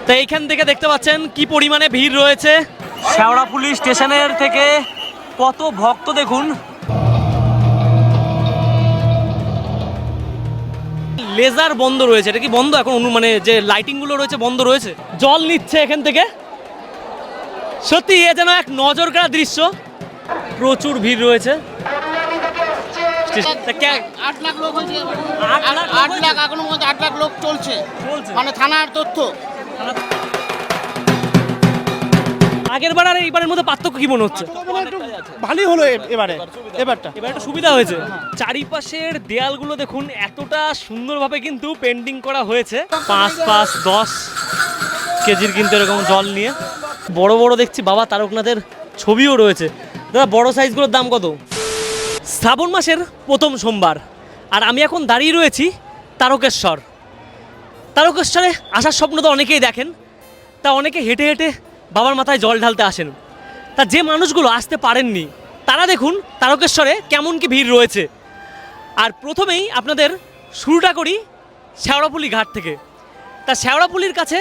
তো এইখান থেকে দেখতে পাচ্ছেন কি পরিমাণে ভিড় রয়েছে। শেওড়াফুলি স্টেশনের থেকে কত ভক্ত দেখুন। লেজার বন্ধ রয়েছে, এটা কি বন্ধ এখন? মানে যে লাইটিং গুলো রয়েছে বন্ধ রয়েছে। জল নিচ্ছে এখান থেকে, সত্যি এ যেন এক নজর কাড়া দৃশ্য। প্রচুর ভিড় রয়েছে। 8 লাখ লোক হয়েছে, 8 লাখ এখনো পর্যন্ত 8 লাখ লোক চলছে, মানে থানার তথ্য। আগের বার আর এইবারের মধ্যে পার্থক্য কি মনে হচ্ছে? ভালোই হলো এবারটা একটা সুবিধা হয়েছে। চারিপাশের দেয়ালগুলো দেখুন এতটা সুন্দরভাবে কিন্তু পেন্টিং করা হয়েছে। 5-10 কেজির কিন্তু এরকম জল নিয়ে বড় বড় দেখছি বাবা তারকনাথের ছবিও রয়েছে। দাদা বড় সাইজগুলোর দাম কত? শ্রাবণ মাসের প্রথম সোমবার আর আমি এখন দাঁড়িয়ে রয়েছি তারকেশ্বরে আসার স্বপ্ন তো অনেকেই দেখেন, তা অনেকে হেঁটে হেঁটে বাবার মাথায় জল ঢালতে আসেন। তা যে মানুষগুলো আসতে পারেননি তারা দেখুন তারকেশ্বরে কেমন কি ভিড় রয়েছে। আর প্রথমেই আপনাদের শুরুটা করি শেওড়াফুলি ঘাট থেকে। তা শেওড়াফুলির কাছে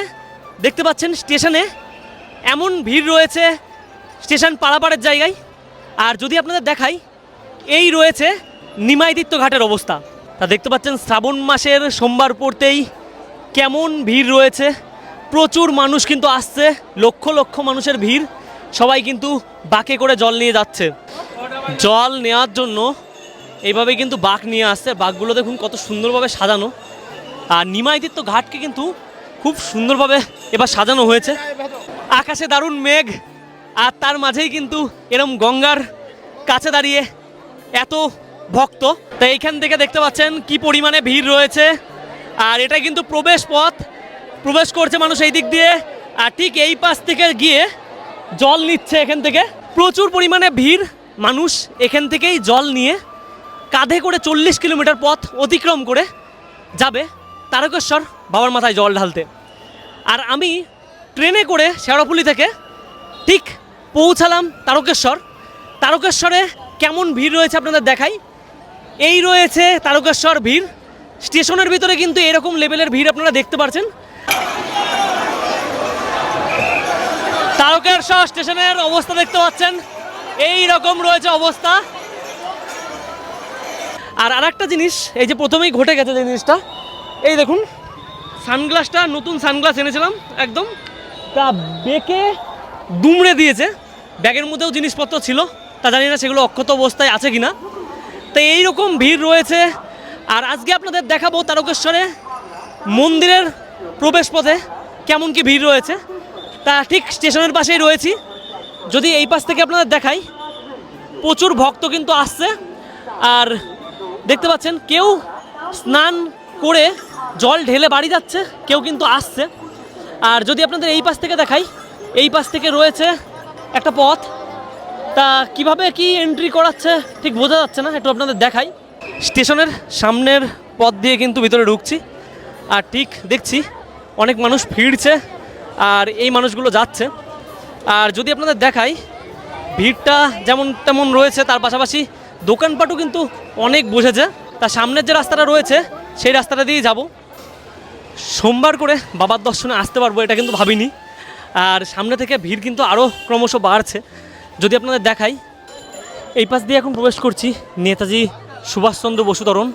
দেখতে পাচ্ছেন স্টেশনে এমন ভিড় রয়েছে স্টেশন পারাপারের জায়গায়। আর যদি আপনাদের দেখাই, এই রয়েছে নিমাইতীর্থ ঘাটের অবস্থা। তা দেখতে পাচ্ছেন শ্রাবণ মাসের সোমবার পড়তেই কেমন ভিড় রয়েছে। প্রচুর মানুষ কিন্তু আসছে, লক্ষ লক্ষ মানুষের ভিড়। সবাই কিন্তু বাঁকে করে জল নিয়ে যাচ্ছে। জল নেওয়ার জন্য এইভাবে কিন্তু বাঁক নিয়ে আসছে। বাঁকগুলো দেখুন কত সুন্দরভাবে সাজানো। আর নিমাইতীর্থ ঘাটকে কিন্তু খুব সুন্দরভাবে এবার সাজানো হয়েছে। আকাশে দারুণ মেঘ, আর তার মাঝেই কিন্তু এরম গঙ্গার কাছে দাঁড়িয়ে এত ভক্ত। তাই এইখান থেকে দেখতে পাচ্ছেন কি পরিমাণে ভিড় রয়েছে। আর এটা কিন্তু প্রবেশ পথ, প্রবেশ করছে মানুষ এই দিক দিয়ে। আর ঠিক এই পাশ থেকে গিয়ে জল নিচ্ছে এখান থেকে। প্রচুর পরিমাণে ভিড়, মানুষ এখান থেকেই জল নিয়ে কাঁধে করে 40 কিলোমিটার পথ অতিক্রম করে যাবে তারকেশ্বর বাবার মাথায় জল ঢালতে। আর আমি ট্রেনে করে শেওড়াফুলি থেকে ঠিক পৌঁছালাম তারকেশ্বরে কেমন ভিড় রয়েছে আপনাদের দেখাই। এই রয়েছে তারকেশ্বর ভিড়। স্টেশনের ভিতরে কিন্তু এরকম লেভেলের ভিড় আপনারা দেখতে পাচ্ছেন। তারকেশ্বর স্টেশনের অবস্থা দেখতে পাচ্ছেন, এই রকম রয়েছে অবস্থা। আর আরেকটা জিনিস এই যে প্রথমেই ঘটে গেছে যে জিনিসটা, এই দেখুন সানগ্লাসটা, নতুন সানগ্লাস এনেছিলাম একদম, তা বেঁকে দুমড়ে দিয়েছে। ব্যাগের মধ্যেও জিনিসপত্র ছিল, তা জানি না সেগুলো অক্ষত অবস্থায় আছে কিনা। তো এইরকম ভিড় রয়েছে। আর আজকে আপনাদের দেখাবো তারকেশ্বরে মন্দিরের প্রবেশ পথে কেমন কি ভিড় রয়েছে। তা ঠিক স্টেশনের পাশেই রয়েছি। যদি এই পাশ থেকে আপনাদের দেখাই, প্রচুর ভক্ত কিন্তু আসছে। আর দেখতে পাচ্ছেন কেউ স্নান করে জল ঢেলে বাড়ি যাচ্ছে, কেউ কিন্তু আসছে। আর যদি আপনাদের এই পাশ থেকে দেখাই, এই পাশ থেকে রয়েছে একটা পথ। তা কিভাবে কি এন্ট্রি করাচ্ছে ঠিক বোঝা যাচ্ছে না, একটু আপনাদের দেখাই। স্টেশনের সামনের পথ দিয়ে কিন্তু ভিতরে ঢুকছি। আর ঠিক দেখছি অনেক মানুষ ফিরছে আর এই মানুষগুলো যাচ্ছে। আর যদি আপনাদের দেখাই, ভিড়টা যেমন তেমন রয়েছে, তার পাশাপাশি দোকানপাটও কিন্তু অনেক বসেছে। তার সামনের যে রাস্তাটা রয়েছে সেই রাস্তাটা দিয়েই যাব। সোমবার করে বাবার দর্শনে আসতে পারবো এটা কিন্তু ভাবিনি। আর সামনে থেকে ভিড় কিন্তু আরও ক্রমশ বাড়ছে। যদি আপনাদের দেখাই, এই পাশ দিয়ে এখন প্রবেশ করছি নেতাজি সুভাষচন্দ্র বসু তরণ।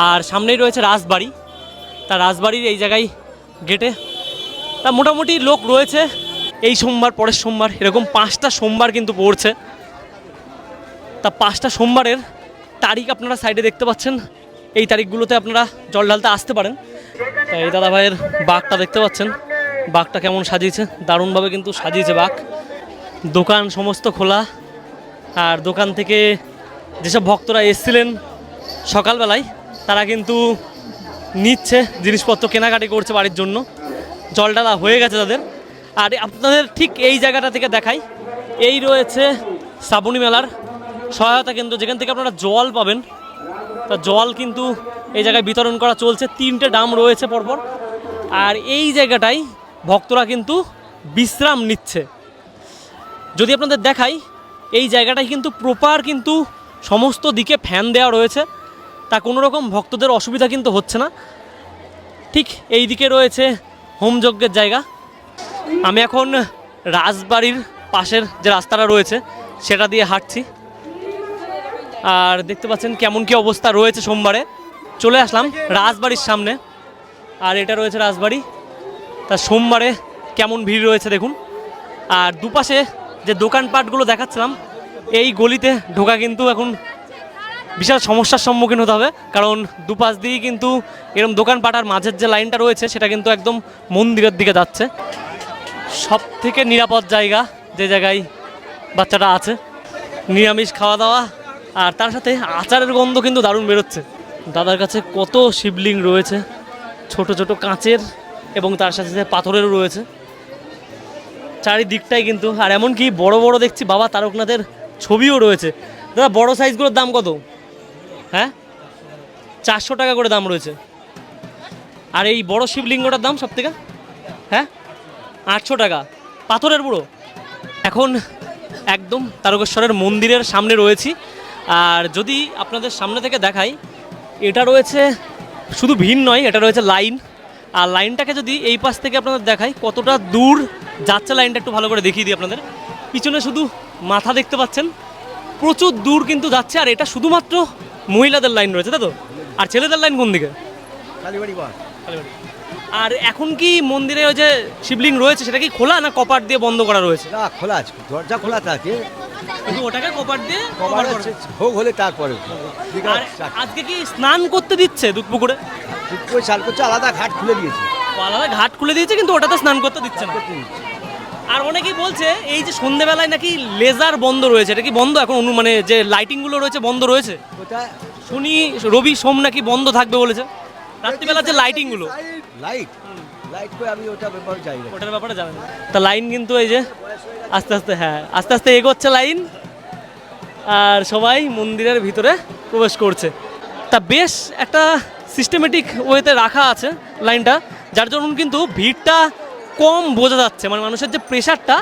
আর সামনেই রয়েছে রাজবাড়ি। তা রাজবাড়ির এই জায়গায় গেটে তা মোটামুটি লোক রয়েছে। এই সোমবার, পরের সোমবার, এরকম 5টা সোমবার কিন্তু পড়ছে। তা 5টা সোমবারের তারিখ আপনারা সাইডে দেখতে পাচ্ছেন। এই তারিখগুলোতে আপনারা জল ঢালতে আসতে পারেন। এই দাদা ভাইয়ের বাঘটা দেখতে পাচ্ছেন, বাঘটা কেমন সাজিয়েছে, দারুণভাবে কিন্তু সাজিয়েছে বাঘ। দোকান সমস্ত খোলা। আর দোকান থেকে যেসব ভক্তরা এসেছিলেন সকালবেলায় তারা কিন্তু নিচ্ছে জিনিসপত্র, কেনাকাটি করছে বাড়ির জন্য। জল ঢালা হয়ে গেছে তাদের। আর আপনাদের ঠিক এই জায়গাটা থেকে দেখাই, এই রয়েছে শ্রাবণী মেলার সহায়তা কেন্দ্র, যেখান থেকে আপনারা জল পাবেন। তা জল কিন্তু এই জায়গায় বিতরণ করা চলছে। 3টে ড্রাম রয়েছে পরপর। আর এই জায়গাটাই ভক্তরা কিন্তু বিশ্রাম নিচ্ছে। যদি আপনাদের দেখাই, এই জায়গাটায় কিন্তু প্রপার কিন্তু সমস্ত দিকে ফ্যান দেওয়া রয়েছে। তা কোনো রকম ভক্তদের অসুবিধা কিন্তু হচ্ছে না। ঠিক এই দিকে রয়েছে হোমযজ্ঞের জায়গা। আমি এখন রাজবাড়ির পাশের যে রাস্তাটা রয়েছে সেটা দিয়ে হাঁটছি। আর দেখতে পাচ্ছেন কেমন কি অবস্থা রয়েছে। সোমবারে চলে আসলাম রাজবাড়ির সামনে, আর এটা রয়েছে রাজবাড়ি। তা সোমবারে কেমন ভিড় রয়েছে দেখুন। আর দুপাশে যে দোকানপাটগুলো দেখাচ্ছিলাম, এই গলিতে ঢোকা কিন্তু এখন বিশাল সমস্যার সম্মুখীন হতে হবে, কারণ দুপাশ দিয়েই কিন্তু এরকম দোকানপাট, আর মাঝের যে লাইনটা রয়েছে সেটা কিন্তু একদম মন্দিরের দিকে যাচ্ছে। সব থেকে নিরাপদ জায়গা যে জায়গায় বাচ্চাটা আছে, নিরামিষ খাওয়া দাওয়া, আর তার সাথে আচারের গন্ধ কিন্তু দারুণ বেরোচ্ছে। দাদার কাছে কত শিবলিঙ্গ রয়েছে, ছোট ছোট কাঁচের এবং তার সাথে সাথে পাথরেরও রয়েছে চারিদিকটাই কিন্তু। আর এমনকি বড় বড় দেখছি বাবা তারকনাথের ছবিও রয়েছে। দাদা বড় সাইজগুলোর দাম কত? হ্যাঁ, 400 টাকা করে দাম রয়েছে। আর এই বড় শিবলিঙ্গটার দাম সব থেকে, হ্যাঁ, 800 টাকা, পাথরের বুড়ো। এখন একদম তারকেশ্বরের মন্দিরের সামনে রয়েছি। আর যদি আপনাদের সামনে থেকে দেখাই, এটা রয়েছে শুধু ভিড় নয়, এটা রয়েছে লাইন। আর লাইনটাকে যদি এই পাশ থেকে আপনাদের দেখাই কতটা দূর যাচ্ছে লাইনটা, একটু ভালো করে দেখিয়ে দিই আপনাদের। পিছনে শুধু মাথা দেখতে পাচ্ছেন, প্রচুর দূর কিন্তু যাচ্ছে। আর এটা শুধুমাত্র মহিলাদের লাইন রয়েছে, তাই তো? আর ছেলেদের লাইন কোন দিকে? কালীবাড়ি। আর এখন কি মন্দিরে ওই যে শিবলিঙ্গ রয়েছে সেটা কি খোলা না কপাট দিয়ে বন্ধ করা রয়েছে? না, খোলা আছে, দরজা খোলা থাকে, কিন্তু ওটাকে কপাট দিয়ে কভার cover করা। ভোগ হলে তারপরে আর আজকে কি স্নান করতে দিচ্ছে দুধ পুকুরে? ওই চাল করছে, আলাদা ঘাট খুলে দিয়েছে। আলাদা ঘাট খুলে দিয়েছে, কিন্তু ওটাতে স্নান করতে দিচ্ছে না। আর অনেকেই বলছে এই যে সন্ধ্যেবেলায় নাকি লেজার বন্ধ রয়েছে, এটা কি বন্ধ এখন? মানে যে লাইটিংগুলো রয়েছে বন্ধ রয়েছে, ওটা শনি রবি সোম নাকি বন্ধ থাকবে বলেছে। রাত্রিবেলা যে লাইটিংগুলো, লাইট লাইট করে আমি ওটা ব্যাপারে যাই না। ওটার ব্যাপারে জানেন না। তা লাইন কিন্তু এই যে আস্তে আস্তে, হ্যাঁ আস্তে আস্তে এগোচ্ছে লাইন, আর সবাই মন্দিরের ভিতরে প্রবেশ করছে। তা বেশ একটা সিস্টেমেটিক ওয়েতে রাখা আছে লাইনটা, যার জন্য কিন্তু ভিড়টা কম বোঝা যাচ্ছে। মানে মানুষের যে প্রেশারটা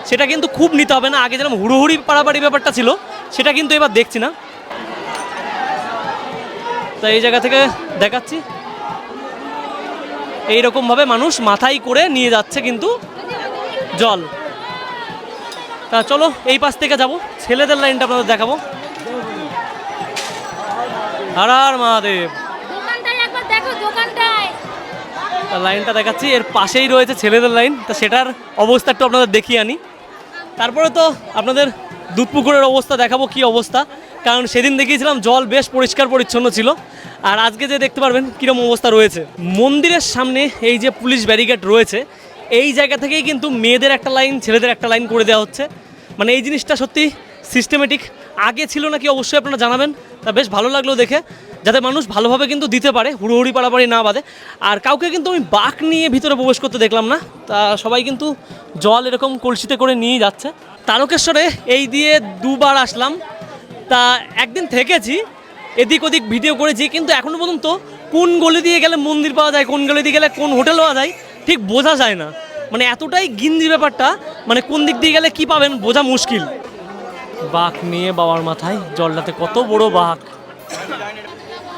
সেটা কিন্তু খুব নিতে হবে না। আগে যেরকম হুড়োহুড়ি পাড়াপাড়ি ব্যাপারটা ছিল সেটা কিন্তু এবার দেখছি না। তা এই জায়গা থেকে দেখাচ্ছি, এইরকমভাবে মানুষ মাথায় করে নিয়ে যাচ্ছে কিন্তু জল। তা চলো এই পাশ থেকে যাব, ছেলেদের লাইনটা আপনাদের দেখাবো। হর হর মহাদেব। দোকানটায় একবার দেখো, দোকানটায় তা লাইনটা দেখাচ্ছি, এর পাশেই রয়েছে ছেলেদের লাইন। তা সেটার অবস্থা একটু আপনাদের দেখিয়ে আনি, তারপরে তো আপনাদের দুধপুকুরের অবস্থা দেখাবো কি অবস্থা। কারণ সেদিন দেখিয়েছিলাম জল বেশ পরিষ্কার পরিচ্ছন্ন ছিল, আর আজকে যে দেখতে পারবেন কীরকম অবস্থা রয়েছে। মন্দিরের সামনে এই যে পুলিশ ব্যারিকেড রয়েছে, এই জায়গা থেকেই কিন্তু মেয়েদের একটা লাইন, ছেলেদের একটা লাইন করে দেওয়া হচ্ছে। মানে এই জিনিসটা সত্যি সিস্টেমেটিক। আগে ছিল নাকি অবশ্যই আপনারা জানাবেন। তা বেশ ভালো লাগলো দেখে, যাতে মানুষ ভালোভাবে কিন্তু দিতে পারে, হুড়োহুড়ি পাড়াপাড়ি না বাদে। আর কাউকে কিন্তু আমি বাঁক নিয়ে ভিতরে প্রবেশ করতে দেখলাম না। তা সবাই কিন্তু জল এরকম কলসিতে করে নিয়ে যাচ্ছে। তারকেশ্বরে এই দিয়ে দুবার আসলাম। তা একদিন থেকেছি, এদিক ওদিক ভিডিও করেছি, কিন্তু এখনও পর্যন্ত কোন গলি দিয়ে গেলে মন্দির পাওয়া যায়, কোন গলি দিয়ে গেলে কোন হোটেল পাওয়া যায় ঠিক বোঝা যায় না। মানে এতটাই গিঞ্জি ব্যাপারটা, মানে কোন দিক দিয়ে গেলে কি পাবেন বোঝা মুশকিল। বাঘ নিয়ে বাবার মাথায়, জলটাতে কত বড় বাঘ।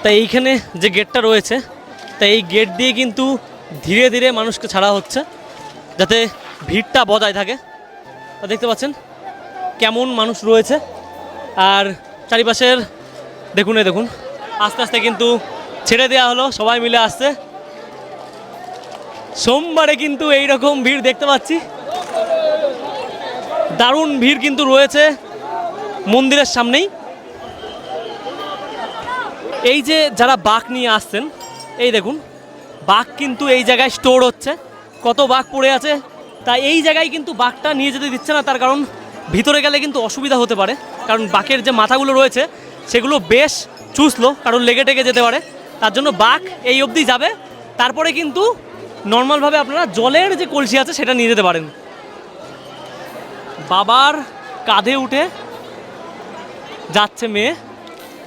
তাই এইখানে যে গেটটা রয়েছে, তাই এই গেট দিয়ে কিন্তু ধীরে ধীরে মানুষকে ছাড়া হচ্ছে, যাতে ভিড়টা বজায় থাকে। তা দেখতে পাচ্ছেন কেমন মানুষ রয়েছে। আর চারিপাশের দেখুন, এই দেখুন আস্তে আস্তে কিন্তু ছেড়ে দেওয়া হলো, সবাই মিলে আসছে। সোমবারে কিন্তু এই রকম ভিড় দেখতে পাচ্ছি, দারুণ ভিড় কিন্তু রয়েছে মন্দিরের সামনেই। এই যে যারা বাঘ নিয়ে আসছেন, এই দেখুন বাঘ কিন্তু এই জায়গায় স্টোর হচ্ছে, কত বাঘ পড়ে আছে। তাই এই জায়গায় কিন্তু বাঘটা নিয়ে যেতে দিচ্ছে না, তার কারণ ভিতরে গেলে কিন্তু অসুবিধা হতে পারে। কারণ বাঘের যে মাথাগুলো রয়েছে সেগুলো বেশ চুষলো, কারণ লেগে টেগে যেতে পারে। তার জন্য বাঘ এই অবধি যাবে, তারপরে কিন্তু নর্মালভাবে আপনারা জলের যে কলসি আছে সেটা নিয়ে যেতে পারেন। বাবার কাঁধে উঠে যাচ্ছে মেয়ে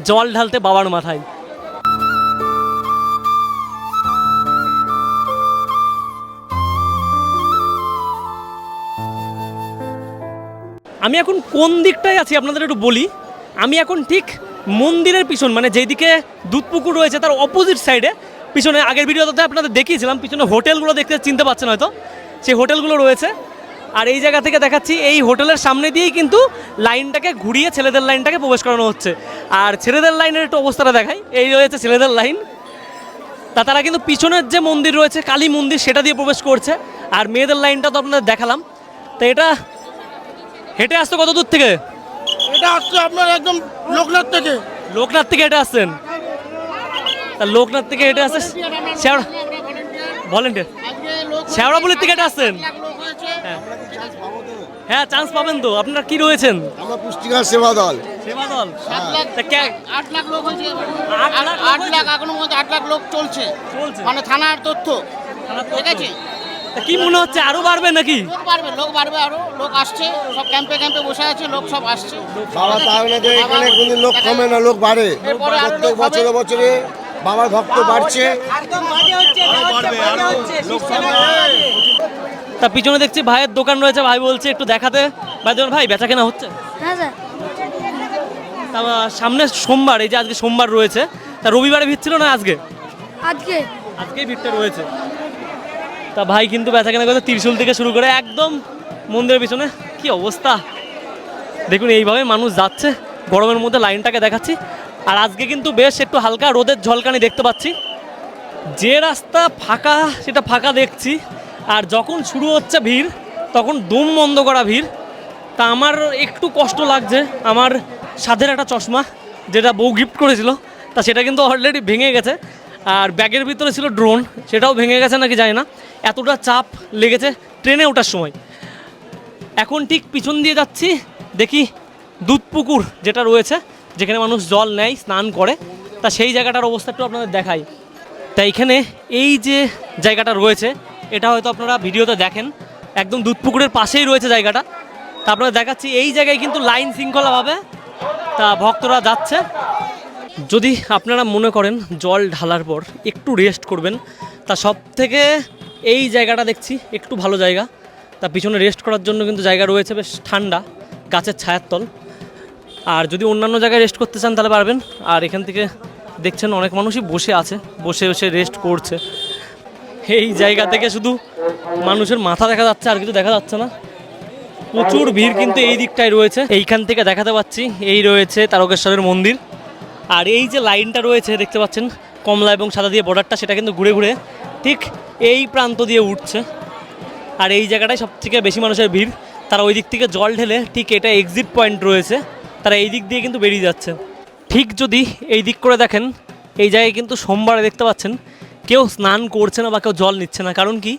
জল ঢালতে বাবার মাথায়। আমি এখন কোন দিকটায় আছি আপনাদের একটু বলি। আমি এখন ঠিক মন্দিরের পিছন, মানে যেদিকে দুধপুকুর রয়েছে তার অপোজিট সাইডে, পিছনে আগের ভিডিওতে আপনাদের দেখিয়েছিলাম, পিছনে হোটেলগুলো দেখতে চিনতে পাচ্ছেন হয়তো, সেই হোটেলগুলো রয়েছে। আর এই জায়গা থেকে দেখাচ্ছি এই হোটেলের সামনে দিয়েই কিন্তু লাইনটাকে ঘুরিয়ে ছেলেদের লাইনটাকে প্রবেশ করানো হচ্ছে। আর ছেলেদের লাইনের একটু অবস্থাটা দেখাই, এই রয়েছে ছেলেদের লাইন। তারা কিন্তু পিছনের যে মন্দির রয়েছে কালী মন্দির সেটা দিয়ে প্রবেশ করছে। আর মেয়েদের লাইনটা তো আপনাদের দেখালাম। তো এটা হেঁটে আসতো কত দূর থেকে? এটা আসছে আপনার একদম লোকনাথ থেকে। লোকনাথ থেকে হেঁটে আসছেন? তা লোকনাথ থেকে হেঁটে আসছে শেওড়া ভলেন্টিয়ার শেওড়াপুলির থেকে হেঁটে আসছেন? হ্যাঁ চান্স পাবেন তো। আপনারা কি রয়েছেন? আমরা পুষ্টিকর সেবা দল। সেবা দল। 8 লাখ লোক হয়েছে 8 8 লাখ এখনো পর্যন্ত 8 লাখ লোক চলছে চলছে। মানে থানার তথ্য ঠিক আছে। তা কি মনে হচ্ছে আরো বাড়বে নাকি? লোক বাড়বে আরো লোক আসছে সব ক্যাম্পে বসে আছে লোক সব আসছে। বাবা তাহলে তো এখানে কোনো লোক কমে না, লোক বাড়ে। এরপরে আরো প্রত্যেক লোক হবে। বছরে বছরে বাবার ভক্ত বাড়ছে। তা পিছনে দেখছি ভাইয়ের দোকান রয়েছে, ভাই বলছে একটু দেখাতে। ভাই দেখুন ভাই বেচা কেনা হচ্ছে? হ্যাঁ স্যার। তা সামনে সোমবার, এই যে আজকে সোমবার রয়েছে, তা রবিবারে ভিড় ছিল না আজকে? আজকেই ভিড়টা রয়েছে। তা ভাই কিন্তু বেচা কেনা করতে ত্রিশূল থেকে শুরু করে একদম মন্দিরের পিছনে। কি অবস্থা দেখুন, এইভাবে মানুষ যাচ্ছে গরমের মধ্যে। লাইনটাকে দেখাচ্ছি। আর আজকে কিন্তু বেশ একটু হালকা রোদের ঝলকানি দেখতে পাচ্ছি। যে রাস্তা ফাঁকা সেটা ফাঁকা দেখছি, আর যখন শুরু হচ্ছে ভিড় তখন দম বন্ধ করা ভিড়। তা আমার একটু কষ্ট লাগছে। আমার সাধের একটা চশমা যেটা বউ গিফট করেছিল, তা সেটা কিন্তু অলরেডি ভেঙে গেছে। আর ব্যাগের ভিতরে ছিল ড্রোন, সেটাও ভেঙে গেছে নাকি জানি না। এতটা চাপ লেগেছে ট্রেনে ওঠার সময়। এখন ঠিক পিছন দিয়ে যাচ্ছি, দেখি দুধপুকুর যেটা রয়েছে যেখানে মানুষ জল নেয় স্নান করে, তা সেই জায়গাটার অবস্থা একটু আপনাদের দেখাই। তাই এখানে এই যে জায়গাটা রয়েছে এটা হয়তো আপনারা ভিডিওতে দেখেন, একদম দুধপুকুরের পাশেই রয়েছে জায়গাটা। তা আপনারা দেখাচ্ছি এই জায়গায় কিন্তু লাইন শৃঙ্খলাভাবে তা ভক্তরা যাচ্ছে। যদি আপনারা মনে করেন জল ঢালার পর একটু রেস্ট করবেন, তা সব থেকে এই জায়গাটা দেখছি একটু ভালো জায়গা। তা পিছনে রেস্ট করার জন্য কিন্তু জায়গা রয়েছে, বেশ ঠান্ডা, গাছের ছায়ার তল। আর যদি অন্যান্য জায়গায় রেস্ট করতে চান তাহলে পারবেন। আর এখান থেকে দেখছেন অনেক মানুষই বসে আছে, বসে বসে রেস্ট করছে। এই জায়গা থেকে শুধু মানুষের মাথা দেখা যাচ্ছে, আর কিছু দেখা যাচ্ছে না। প্রচুর ভিড় কিন্তু এই দিকটায় রয়েছে। এইখান থেকে দেখাতে পাচ্ছি এই রয়েছে তারকেশ্বরের মন্দির। আর এই যে লাইনটা রয়েছে দেখতে পাচ্ছেন কমলা এবং সাদা দিয়ে বর্ডারটা, সেটা কিন্তু ঘুরে ঘুরে ঠিক এই প্রান্ত দিয়ে উঠছে। আর এই জায়গাটায় সব থেকে বেশি মানুষের ভিড়। তারা ওই দিক থেকে জল ঢেলে ঠিক এটা এক্সিট পয়েন্ট রয়েছে, তারা এই দিক দিয়ে কিন্তু বেরিয়ে যাচ্ছে। ঠিক যদি এই দিক করে দেখেন এই জায়গায় কিন্তু সোমবারে দেখতে পাচ্ছেন কেউ স্নান করছে না বা কেউ জল নিচ্ছে না। কারণ কি,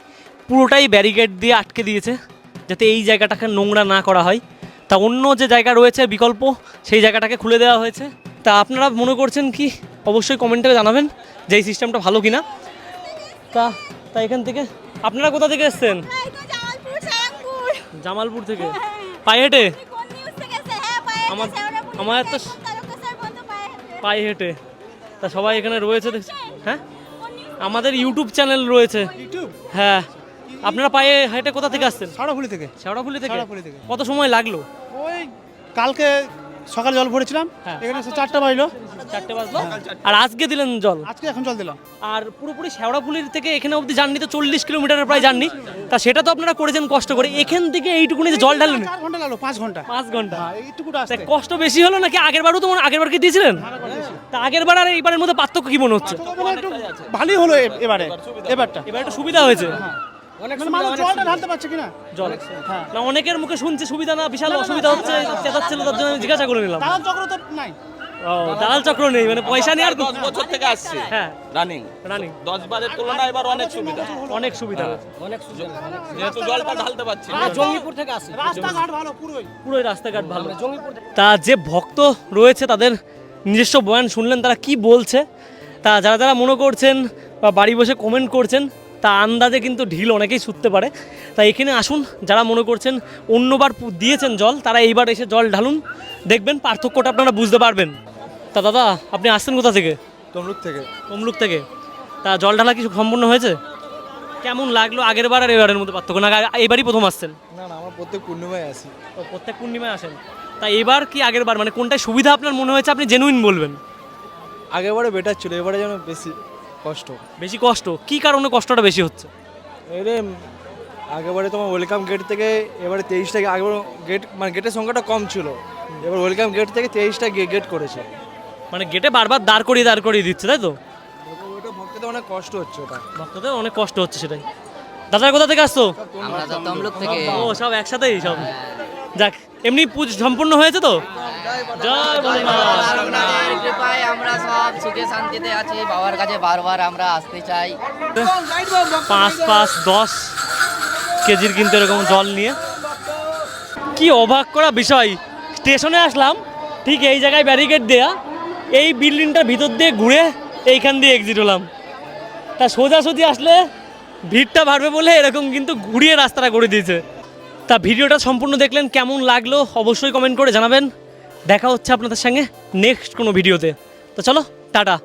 পুরোটাই ব্যারিকেড দিয়ে আটকে দিয়েছে যাতে এই জায়গাটাকে নোংরা না করা হয়। তা অন্য যে জায়গা রয়েছে বিকল্প, সেই জায়গাটাকে খুলে দেওয়া হয়েছে। তা আপনারা মনে করছেন কি অবশ্যই কমেন্টে জানাবেন যে এই সিস্টেমটা ভালো কিনা। তা এখান থেকে আপনারা কোথা থেকে এসছেন? জামালপুর থেকে। পায়ে হেঁটে? আমার তো পায়ে হেঁটে। তা সবাই এখানে রয়েছে হ্যাঁ, আমাদের ইউটিউব চ্যানেল রয়েছে। হ্যাঁ, আপনারা পায়ে হেঁটে কোথা থেকে আসছেন? শেওড়াফুলি থেকে। শেওড়াফুলি থেকে? শেওড়াফুলি থেকে। কত সময় লাগলো? ওই কালকে সকালে জল ভরেছিলাম, হ্যাঁ। এখানে এসে 4টা বাজলো। 4টে বাজলো। আর আজকে দিলেন জল? আজকে এখন জল দিলাম। আর পুরোপুরি শেওড়াফুলির থেকে এখানে অবধি জার্নি তো 40 কিলোমিটারের প্রায় জার্নি। তা সেটা তো আপনারা করেছেন কষ্ট করে। এখান থেকে এইটুকুনি যে জল ঢালেন 4 ঘন্টা লাগলো, 5 ঘন্টা। 5 ঘন্টা। এইটুকু তা আসতে কষ্ট বেশি হলো নাকি আগের বারও? তো আগের কি দিয়েছিলেন? তা আগের বার আর এইবারের মধ্যে পার্থক্য কি মনে হচ্ছে? একটু ভালোই হলো এবারটা। এবার একটু সুবিধা হয়েছে। মানে মানুষ জলটা ঢালতে পারছে কিনা। জল না, অনেকের মুখে শুনছি সুবিধা না, বিশাল অসুবিধা হচ্ছে, চেঁচাচ্ছিল, তার জন্য আমি জিজ্ঞাসা করে নিলাম। দালাল চক্র তো নাই। ও, দালাল চক্র নেই, মানে পয়সা নেই। আর 10 বছর থেকে আসছে হ্যাঁ রানিং রানিং 10 বারের তুলনায় এবার অনেক সুবিধা, অনেক সুবিধা। যেহেতু জলটা ঢালতে পারছি। জঙ্গিপুর থেকে আসে রাস্তাঘাট ভালো পুরোই রাস্তাঘাট ভালো। তা যে ভক্ত রয়েছে তাদের নিজস্ব বয়ান শুনলেন, তারা কি বলছে। তা যারা যারা মনে করছেন বা বাড়ি বসে কমেন্ট করছেন, তা আন্দাজে কিন্তু ঢিল অনেকেই ছুটতে পারে। তাই এখানে আসুন, যারা মনে করছেন অন্যবার দিয়েছেন জল, তারা এইবার এসে জল ঢালুন, দেখবেন পার্থক্যটা আপনারা বুঝতে পারবেন। তা দাদা আপনি আসছেন কোথা থেকে? তমলুক থেকে। তমলুক থেকে। তা জল ঢালা কি সম্পূর্ণ হয়েছে? কেমন লাগলো আগের বার আর এবারের মধ্যে পার্থক্য? না এবারই প্রথম আসছেন? না না, আমরা প্রত্যেক পূর্ণিমায় আসি। ও, প্রত্যেক পূর্ণিমায় আসেন। তা এবার কি আগের বার, মানে কোনটায় সুবিধা আপনার মনে হয়েছে, আপনি জেনুইন বলবেন? আগেরবারে বেটার ছিল, এবারে যেন বেশি কষ্ট। বেশি কষ্ট? কি কারণে কষ্টটা বেশি হচ্ছে? এরে আগেবারে তোমার ওয়েলকাম গেট থেকে এবারে 23টা আগে গেট মানে গেটের সংখ্যাটা কম ছিল, এবার ওয়েলকাম গেট থেকে 23টা গেট করেছে। মানে গেটে বারবার দাঁড় করিয়ে দিচ্ছে, তাই তো? ওটা ভক্তদের অনেক কষ্ট হচ্ছে, ওটা ভক্তদের অনেক কষ্ট হচ্ছে সেটাই। দাদা কোথা থেকে আসছো? আমরা তো তমলুক থেকে। ও সব একসাথেই সব। যাক, এমনি পুজো সম্পূর্ণ হয়েছে তো? জয় ভোলেনাথ। আপনাদের কৃপায় আমরা সব সুখে শান্তিতে আছি, বাবার কাছে বারবার আমরা আসতে চাই। 5-10 কেজির কিন্তু এরকম জল নিয়ে। কি অবাক করা বিষয়, স্টেশনে আসলাম, ঠিক এই জায়গায় ব্যারিকেড দেয়া, এই বিল্ডিংটার ভিতর দিয়ে ঘুরে এইখান দিয়ে এক্সিট হলাম। তা সোজাসুজি আসলে ভিড়টা বাড়বে বলে এরকম কিন্তু ঘুরিয়ে রাস্তাটা করে দিয়েছে। তা ভিডিওটা সম্পূর্ণ দেখলেন, কেমন লাগলো অবশ্যই কমেন্ট করে জানাবেন। দেখা হচ্ছে আপনাদের সঙ্গে নেক্সট কোনো ভিডিওতে। তো চলো, টাটা।